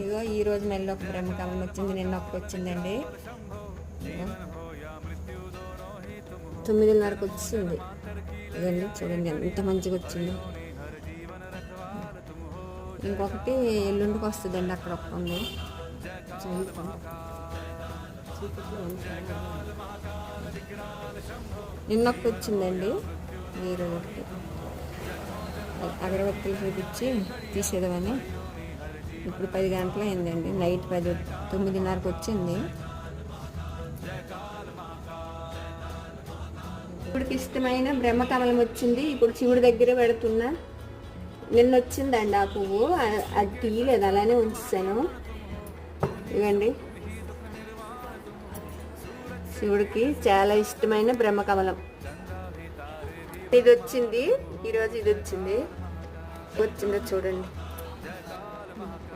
ఇగో ఈరోజు మళ్ళీ ఒక బ్రహ్మకమలం వచ్చింది, నిన్న ఒకటి వచ్చిందండి. 9:30కి వచ్చింది. ఇదండి చూడండి ఎంత మంచిగా వచ్చింది. ఇంకొకటి ఎల్లుండికి వస్తుందండి, అక్కడ ఒక్క ఉంది. నిన్న ఒకటి వచ్చిందండి. ఈరోజు ఒకటి అగరబత్తులు చూపించి తీసేదామని. ఇప్పుడు 10 గంటలు అయిందండి, నైట్ 9:30కి వచ్చింది. ఇప్పుడుకి ఇష్టమైన బ్రహ్మకమలం వచ్చింది. ఇప్పుడు శివుడి దగ్గర పెడుతున్నా. నిన్న వచ్చిందండి ఆ పువ్వు, అది తీయలేదు, అలానే ఉంచాను. ఇవ్వండి శివుడికి చాలా ఇష్టమైన బ్రహ్మకమలం. ఇది వచ్చింది ఈరోజు, ఇది వచ్చిందో చూడండి.